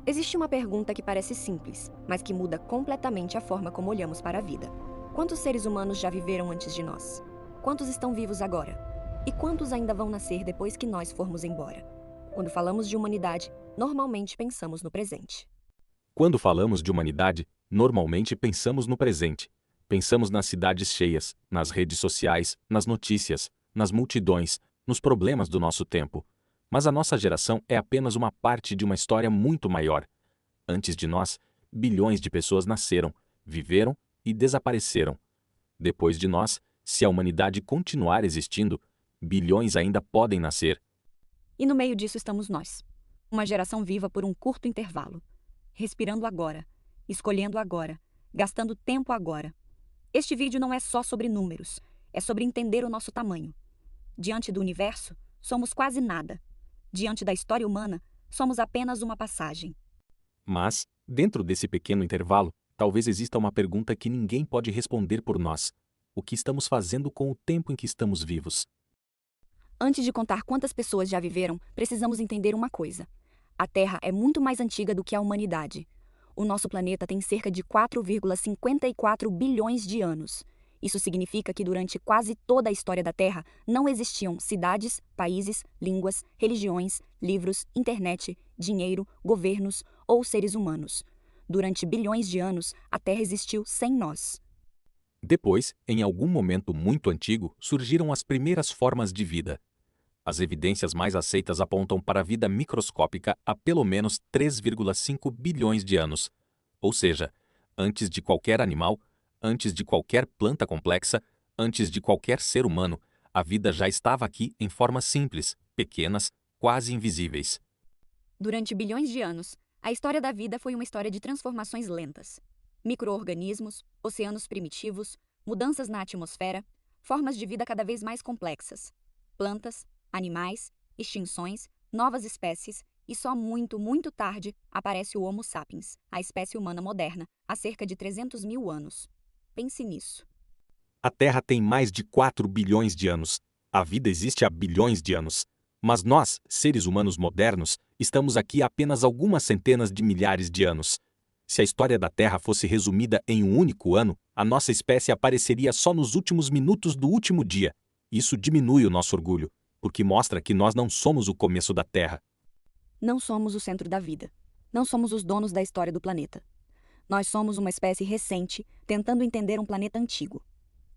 Existe uma pergunta que parece simples, mas que muda completamente a forma como olhamos para a vida. Quantos seres humanos já viveram antes de nós? Quantos estão vivos agora? E quantos ainda vão nascer depois que nós formos embora? Quando falamos de humanidade, normalmente pensamos no presente. Quando falamos de humanidade, normalmente pensamos no presente. Pensamos nas cidades cheias, nas redes sociais, nas notícias, nas multidões, nos problemas do nosso tempo. Mas a nossa geração é apenas uma parte de uma história muito maior. Antes de nós, bilhões de pessoas nasceram, viveram e desapareceram. Depois de nós, se a humanidade continuar existindo, bilhões ainda podem nascer. E no meio disso estamos nós. Uma geração viva por um curto intervalo. Respirando agora, escolhendo agora, gastando tempo agora. Este vídeo não é só sobre números, é sobre entender o nosso tamanho. Diante do universo, somos quase nada. Diante da história humana, somos apenas uma passagem. Mas, dentro desse pequeno intervalo, talvez exista uma pergunta que ninguém pode responder por nós. O que estamos fazendo com o tempo em que estamos vivos? Antes de contar quantas pessoas já viveram, precisamos entender uma coisa. A Terra é muito mais antiga do que a humanidade. O nosso planeta tem cerca de 4,54 bilhões de anos. Isso significa que durante quase toda a história da Terra não existiam cidades, países, línguas, religiões, livros, internet, dinheiro, governos ou seres humanos. Durante bilhões de anos, a Terra existiu sem nós. Depois, em algum momento muito antigo, surgiram as primeiras formas de vida. As evidências mais aceitas apontam para a vida microscópica há pelo menos 3,5 bilhões de anos. Ou seja, antes de qualquer animal, antes de qualquer planta complexa, antes de qualquer ser humano, a vida já estava aqui em formas simples, pequenas, quase invisíveis. Durante bilhões de anos, a história da vida foi uma história de transformações lentas. Micro-organismos, oceanos primitivos, mudanças na atmosfera, formas de vida cada vez mais complexas. Plantas, animais, extinções, novas espécies, e só muito, muito tarde aparece o Homo sapiens, a espécie humana moderna, há cerca de 300 mil anos. Pense nisso. A Terra tem mais de 4 bilhões de anos. A vida existe há bilhões de anos. Mas nós, seres humanos modernos, estamos aqui há apenas algumas centenas de milhares de anos. Se a história da Terra fosse resumida em um único ano, a nossa espécie apareceria só nos últimos minutos do último dia. Isso diminui o nosso orgulho, porque mostra que nós não somos o começo da Terra. Não somos o centro da vida. Não somos os donos da história do planeta. Nós somos uma espécie recente, tentando entender um planeta antigo.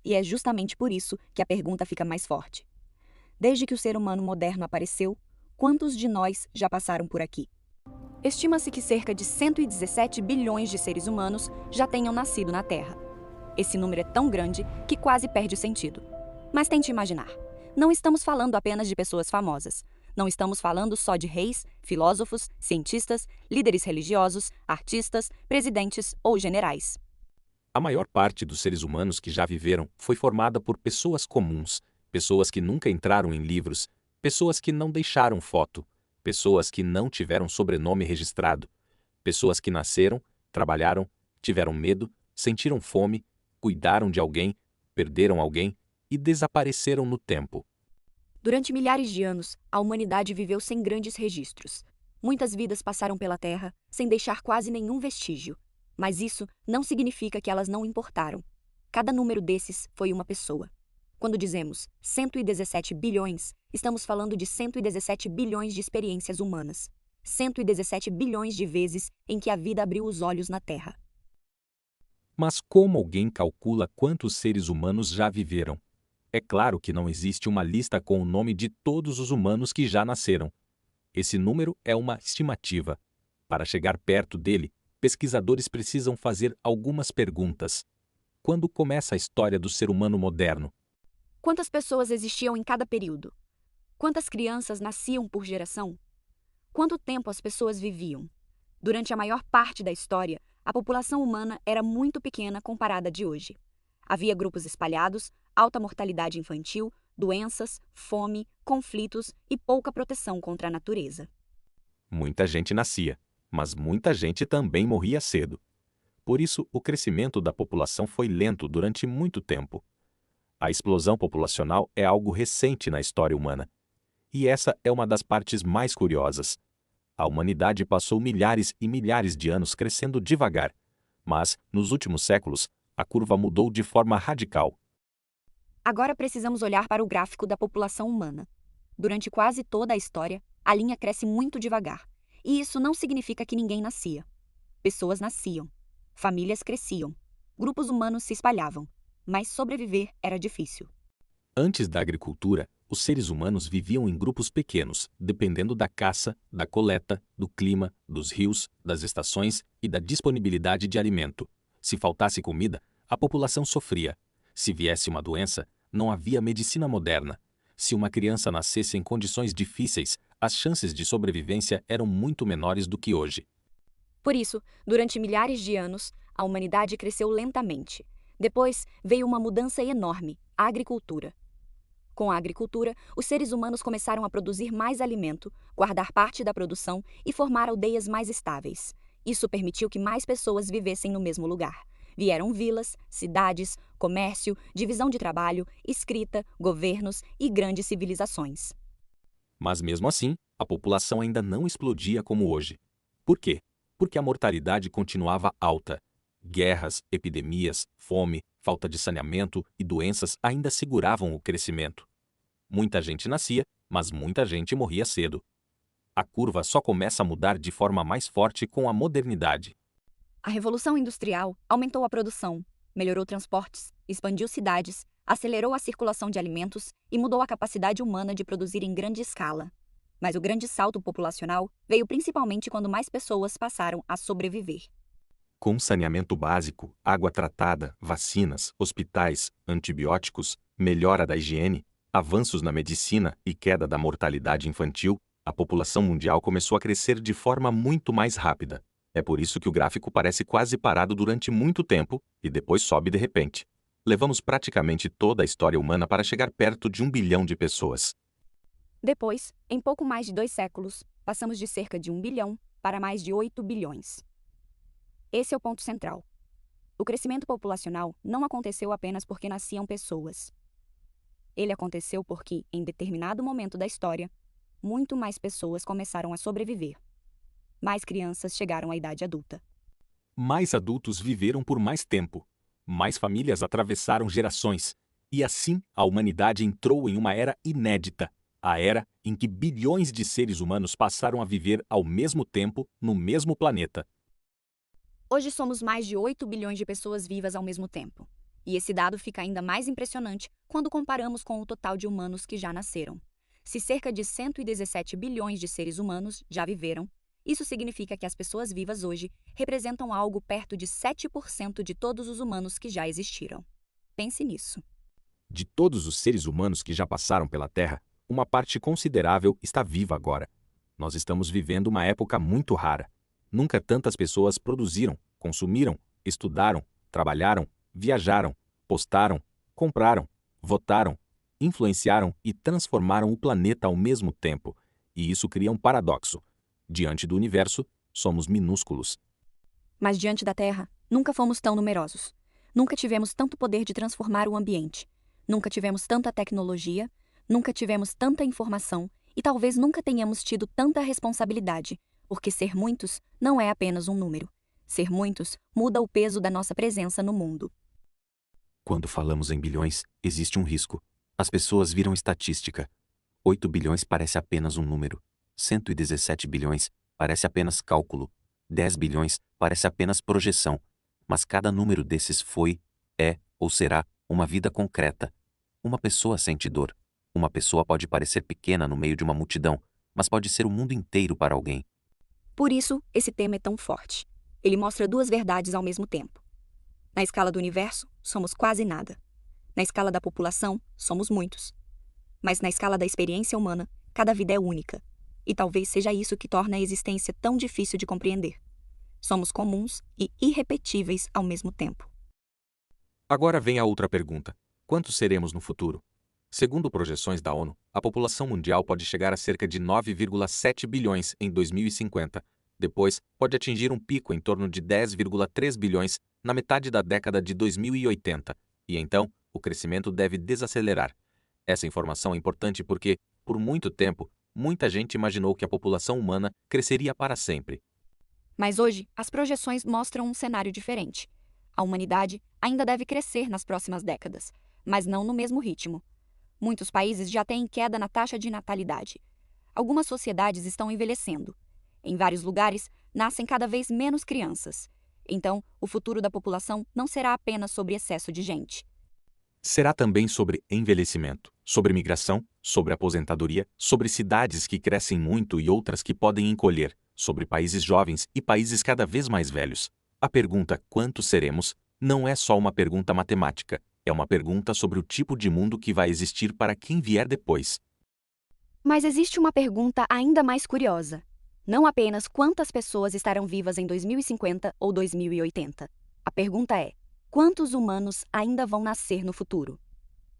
E é justamente por isso que a pergunta fica mais forte. Desde que o ser humano moderno apareceu, quantos de nós já passaram por aqui? Estima-se que cerca de 117 bilhões de seres humanos já tenham nascido na Terra. Esse número é tão grande que quase perde o sentido. Mas tente imaginar. Não estamos falando apenas de pessoas famosas. Não estamos falando só de reis, filósofos, cientistas, líderes religiosos, artistas, presidentes ou generais. A maior parte dos seres humanos que já viveram foi formada por pessoas comuns, pessoas que nunca entraram em livros, pessoas que não deixaram foto, pessoas que não tiveram sobrenome registrado, pessoas que nasceram, trabalharam, tiveram medo, sentiram fome, cuidaram de alguém, perderam alguém e desapareceram no tempo. Durante milhares de anos, a humanidade viveu sem grandes registros. Muitas vidas passaram pela Terra sem deixar quase nenhum vestígio. Mas isso não significa que elas não importaram. Cada número desses foi uma pessoa. Quando dizemos 117 bilhões, estamos falando de 117 bilhões de experiências humanas. 117 bilhões de vezes em que a vida abriu os olhos na Terra. Mas como alguém calcula quantos seres humanos já viveram? É claro que não existe uma lista com o nome de todos os humanos que já nasceram. Esse número é uma estimativa. Para chegar perto dele, pesquisadores precisam fazer algumas perguntas. Quando começa a história do ser humano moderno? Quantas pessoas existiam em cada período? Quantas crianças nasciam por geração? Quanto tempo as pessoas viviam? Durante a maior parte da história, a população humana era muito pequena comparada à de hoje. Havia grupos espalhados, alta mortalidade infantil, doenças, fome, conflitos e pouca proteção contra a natureza. Muita gente nascia, mas muita gente também morria cedo. Por isso, o crescimento da população foi lento durante muito tempo. A explosão populacional é algo recente na história humana. E essa é uma das partes mais curiosas. A humanidade passou milhares e milhares de anos crescendo devagar. Mas, nos últimos séculos, a curva mudou de forma radical. Agora precisamos olhar para o gráfico da população humana. Durante quase toda a história, a linha cresce muito devagar. E isso não significa que ninguém nascia. Pessoas nasciam. Famílias cresciam. Grupos humanos se espalhavam. Mas sobreviver era difícil. Antes da agricultura, os seres humanos viviam em grupos pequenos, dependendo da caça, da coleta, do clima, dos rios, das estações e da disponibilidade de alimento. Se faltasse comida, a população sofria. Se viesse uma doença, não havia medicina moderna. Se uma criança nascesse em condições difíceis, as chances de sobrevivência eram muito menores do que hoje. Por isso, durante milhares de anos, a humanidade cresceu lentamente. Depois veio uma mudança enorme, a agricultura. Com a agricultura, os seres humanos começaram a produzir mais alimento, guardar parte da produção e formar aldeias mais estáveis. Isso permitiu que mais pessoas vivessem no mesmo lugar. Vieram vilas, cidades, comércio, divisão de trabalho, escrita, governos e grandes civilizações. Mas mesmo assim, a população ainda não explodia como hoje. Por quê? Porque a mortalidade continuava alta. Guerras, epidemias, fome, falta de saneamento e doenças ainda seguravam o crescimento. Muita gente nascia, mas muita gente morria cedo. A curva só começa a mudar de forma mais forte com a modernidade. A Revolução Industrial aumentou a produção, melhorou transportes, expandiu cidades, acelerou a circulação de alimentos e mudou a capacidade humana de produzir em grande escala. Mas o grande salto populacional veio principalmente quando mais pessoas passaram a sobreviver. Com saneamento básico, água tratada, vacinas, hospitais, antibióticos, melhora da higiene, avanços na medicina e queda da mortalidade infantil, a população mundial começou a crescer de forma muito mais rápida. É por isso que o gráfico parece quase parado durante muito tempo e depois sobe de repente. Levamos praticamente toda a história humana para chegar perto de 1 bilhão de pessoas. Depois, em pouco mais de 2 séculos, passamos de cerca de 1 bilhão para mais de 8 bilhões. Esse é o ponto central. O crescimento populacional não aconteceu apenas porque nasciam pessoas. Ele aconteceu porque, em determinado momento da história, muito mais pessoas começaram a sobreviver. Mais crianças chegaram à idade adulta. Mais adultos viveram por mais tempo. Mais famílias atravessaram gerações. E assim, a humanidade entrou em uma era inédita. A era em que bilhões de seres humanos passaram a viver ao mesmo tempo no mesmo planeta. Hoje somos mais de 8 bilhões de pessoas vivas ao mesmo tempo. E esse dado fica ainda mais impressionante quando comparamos com o total de humanos que já nasceram. Se cerca de 117 bilhões de seres humanos já viveram, isso significa que as pessoas vivas hoje representam algo perto de 7% de todos os humanos que já existiram. Pense nisso. De todos os seres humanos que já passaram pela Terra, uma parte considerável está viva agora. Nós estamos vivendo uma época muito rara. Nunca tantas pessoas produziram, consumiram, estudaram, trabalharam, viajaram, postaram, compraram, votaram, influenciaram e transformaram o planeta ao mesmo tempo. E isso cria um paradoxo. Diante do universo, somos minúsculos. Mas diante da Terra, nunca fomos tão numerosos. Nunca tivemos tanto poder de transformar o ambiente. Nunca tivemos tanta tecnologia, nunca tivemos tanta informação e talvez nunca tenhamos tido tanta responsabilidade, porque ser muitos não é apenas um número. Ser muitos muda o peso da nossa presença no mundo. Quando falamos em bilhões, existe um risco. As pessoas viram estatística. 8 bilhões parece apenas um número. 117 bilhões parece apenas cálculo. 10 bilhões parece apenas projeção. Mas cada número desses foi, é ou será uma vida concreta. Uma pessoa sente dor. Uma pessoa pode parecer pequena no meio de uma multidão, mas pode ser o mundo inteiro para alguém. Por isso, esse tema é tão forte. Ele mostra duas verdades ao mesmo tempo. Na escala do universo, somos quase nada. Na escala da população, somos muitos. Mas na escala da experiência humana, cada vida é única. E talvez seja isso que torna a existência tão difícil de compreender. Somos comuns e irrepetíveis ao mesmo tempo. Agora vem a outra pergunta. Quantos seremos no futuro? Segundo projeções da ONU, a população mundial pode chegar a cerca de 9,7 bilhões em 2050. Depois, pode atingir um pico em torno de 10,3 bilhões na metade da década de 2080. E então, o crescimento deve desacelerar. Essa informação é importante porque, por muito tempo, muita gente imaginou que a população humana cresceria para sempre. Mas hoje, as projeções mostram um cenário diferente. A humanidade ainda deve crescer nas próximas décadas, mas não no mesmo ritmo. Muitos países já têm queda na taxa de natalidade. Algumas sociedades estão envelhecendo. Em vários lugares, nascem cada vez menos crianças. Então, o futuro da população não será apenas sobre excesso de gente. Será também sobre envelhecimento, sobre migração, sobre aposentadoria, sobre cidades que crescem muito e outras que podem encolher, sobre países jovens e países cada vez mais velhos. A pergunta quantos seremos não é só uma pergunta matemática, é uma pergunta sobre o tipo de mundo que vai existir para quem vier depois. Mas existe uma pergunta ainda mais curiosa. Não apenas quantas pessoas estarão vivas em 2050 ou 2080. A pergunta é: quantos humanos ainda vão nascer no futuro?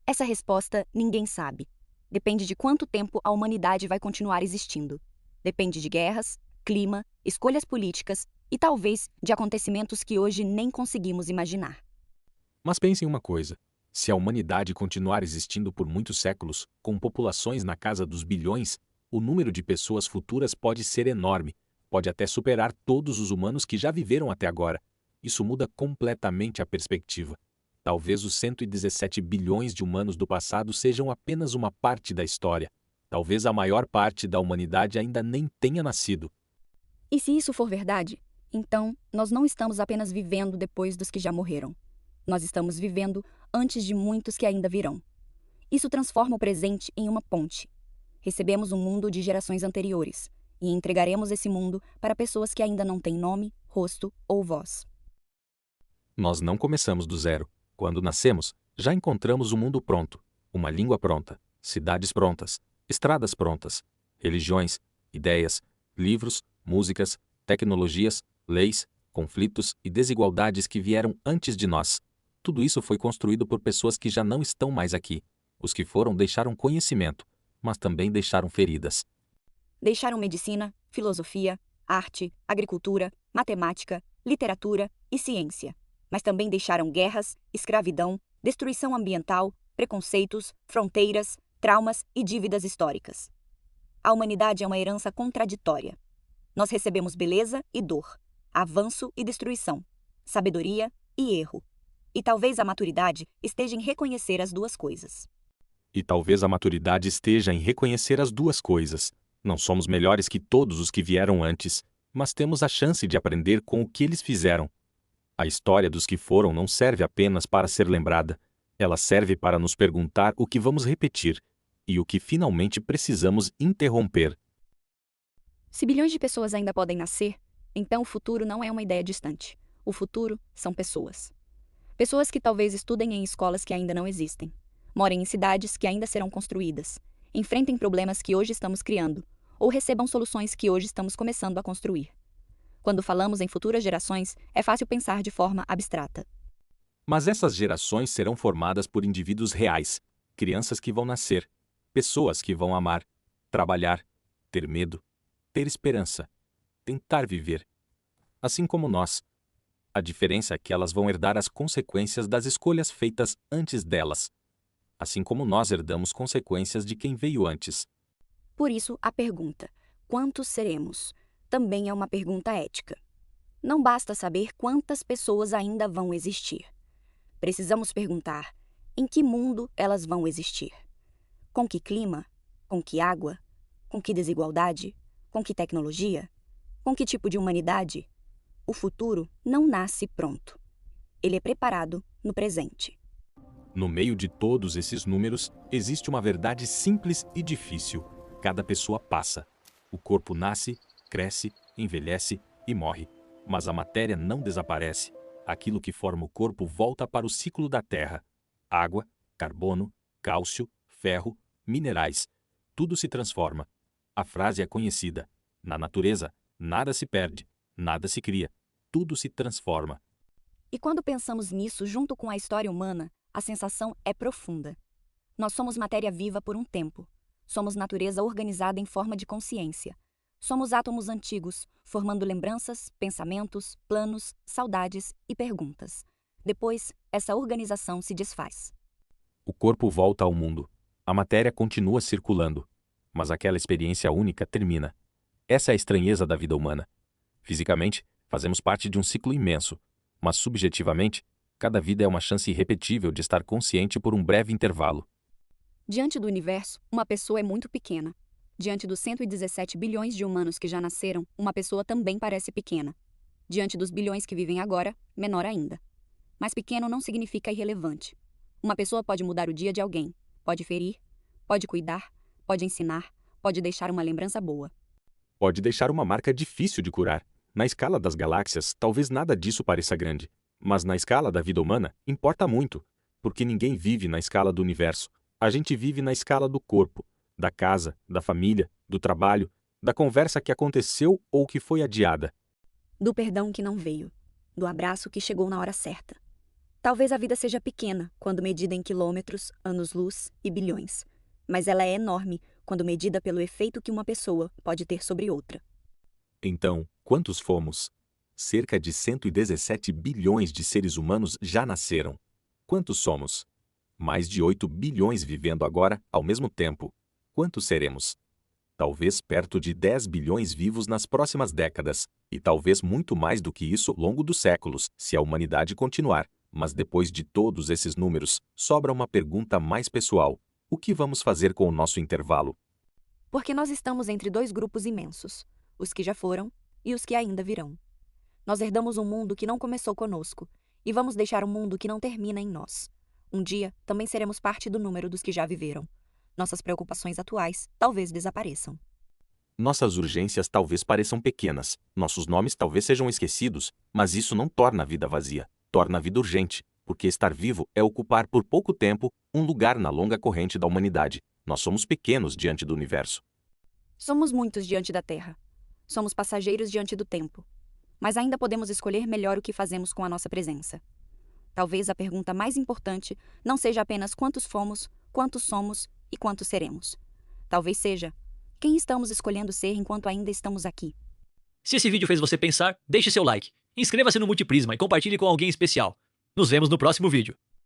Essa resposta ninguém sabe. Depende de quanto tempo a humanidade vai continuar existindo. Depende de guerras, clima, escolhas políticas e talvez de acontecimentos que hoje nem conseguimos imaginar. Mas pense em uma coisa: se a humanidade continuar existindo por muitos séculos, com populações na casa dos bilhões, o número de pessoas futuras pode ser enorme, pode até superar todos os humanos que já viveram até agora. Isso muda completamente a perspectiva. Talvez os 117 bilhões de humanos do passado sejam apenas uma parte da história. Talvez a maior parte da humanidade ainda nem tenha nascido. E se isso for verdade, então nós não estamos apenas vivendo depois dos que já morreram. Nós estamos vivendo antes de muitos que ainda virão. Isso transforma o presente em uma ponte. Recebemos um mundo de gerações anteriores e entregaremos esse mundo para pessoas que ainda não têm nome, rosto ou voz. Nós não começamos do zero. Quando nascemos, já encontramos o mundo pronto, uma língua pronta, cidades prontas, estradas prontas, religiões, ideias, livros, músicas, tecnologias, leis, conflitos e desigualdades que vieram antes de nós. Tudo isso foi construído por pessoas que já não estão mais aqui. Os que foram deixaram conhecimento, mas também deixaram feridas. Deixaram medicina, filosofia, arte, agricultura, matemática, literatura e ciência. Mas também deixaram guerras, escravidão, destruição ambiental, preconceitos, fronteiras, traumas e dívidas históricas. A humanidade é uma herança contraditória. Nós recebemos beleza e dor, avanço e destruição, sabedoria e erro. E talvez a maturidade esteja em reconhecer as duas coisas. E talvez a maturidade esteja em reconhecer as duas coisas. Não somos melhores que todos os que vieram antes, mas temos a chance de aprender com o que eles fizeram. A história dos que foram não serve apenas para ser lembrada. Ela serve para nos perguntar o que vamos repetir e o que finalmente precisamos interromper. Se bilhões de pessoas ainda podem nascer, então o futuro não é uma ideia distante. O futuro são pessoas. Pessoas que talvez estudem em escolas que ainda não existem, morem em cidades que ainda serão construídas, enfrentem problemas que hoje estamos criando, ou recebam soluções que hoje estamos começando a construir. Quando falamos em futuras gerações, é fácil pensar de forma abstrata. Mas essas gerações serão formadas por indivíduos reais, crianças que vão nascer, pessoas que vão amar, trabalhar, ter medo, ter esperança, tentar viver. Assim como nós. A diferença é que elas vão herdar as consequências das escolhas feitas antes delas, assim como nós herdamos consequências de quem veio antes. Por isso, a pergunta, quantos seremos, também é uma pergunta ética. Não basta saber quantas pessoas ainda vão existir. Precisamos perguntar, em que mundo elas vão existir? Com que clima? Com que água? Com que desigualdade? Com que tecnologia? Com que tipo de humanidade? O futuro não nasce pronto. Ele é preparado no presente. No meio de todos esses números, existe uma verdade simples e difícil. Cada pessoa passa. O corpo nasce, cresce, envelhece e morre. Mas a matéria não desaparece. Aquilo que forma o corpo volta para o ciclo da Terra. Água, carbono, cálcio, ferro, minerais. Tudo se transforma. A frase é conhecida. Na natureza, nada se perde, nada se cria. Tudo se transforma. E quando pensamos nisso junto com a história humana, a sensação é profunda. Nós somos matéria viva por um tempo. Somos natureza organizada em forma de consciência. Somos átomos antigos, formando lembranças, pensamentos, planos, saudades e perguntas. Depois, essa organização se desfaz. O corpo volta ao mundo. A matéria continua circulando. mas aquela experiência única termina. Essa é a estranheza da vida humana. Fisicamente, fazemos parte de um ciclo imenso, mas subjetivamente, cada vida é uma chance irrepetível de estar consciente por um breve intervalo. Diante do universo, uma pessoa é muito pequena. Diante dos 117 bilhões de humanos que já nasceram, uma pessoa também parece pequena. Diante dos bilhões que vivem agora, menor ainda. Mas pequeno não significa irrelevante. Uma pessoa pode mudar o dia de alguém, pode ferir, pode cuidar, pode ensinar, pode deixar uma lembrança boa. Pode deixar uma marca difícil de curar. Na escala das galáxias, talvez nada disso pareça grande. Mas na escala da vida humana, importa muito. Porque ninguém vive na escala do universo. A gente vive na escala do corpo, da casa, da família, do trabalho, da conversa que aconteceu ou que foi adiada. Do perdão que não veio, do abraço que chegou na hora certa. Talvez a vida seja pequena quando medida em quilômetros, anos-luz e bilhões, mas ela é enorme quando medida pelo efeito que uma pessoa pode ter sobre outra. Então, quantos fomos? Cerca de 117 bilhões de seres humanos já nasceram. Quantos somos? Mais de 8 bilhões vivendo agora ao mesmo tempo. Quantos seremos? Talvez perto de 10 bilhões vivos nas próximas décadas, e talvez muito mais do que isso ao longo dos séculos, se a humanidade continuar. Mas depois de todos esses números, sobra uma pergunta mais pessoal. O que vamos fazer com o nosso intervalo? Porque nós estamos entre dois grupos imensos, os que já foram e os que ainda virão. Nós herdamos um mundo que não começou conosco, e vamos deixar um mundo que não termina em nós. Um dia, também seremos parte do número dos que já viveram. Nossas preocupações atuais talvez desapareçam. Nossas urgências talvez pareçam pequenas, nossos nomes talvez sejam esquecidos, mas isso não torna a vida vazia, torna a vida urgente, porque estar vivo é ocupar por pouco tempo um lugar na longa corrente da humanidade. Nós somos pequenos diante do universo. Somos muitos diante da Terra. Somos passageiros diante do tempo. Mas ainda podemos escolher melhor o que fazemos com a nossa presença. Talvez a pergunta mais importante não seja apenas quantos fomos, quantos somos e quantos seremos. Talvez seja quem estamos escolhendo ser enquanto ainda estamos aqui. Se esse vídeo fez você pensar, deixe seu like, inscreva-se no Multiprisma e compartilhe com alguém especial. Nos vemos no próximo vídeo.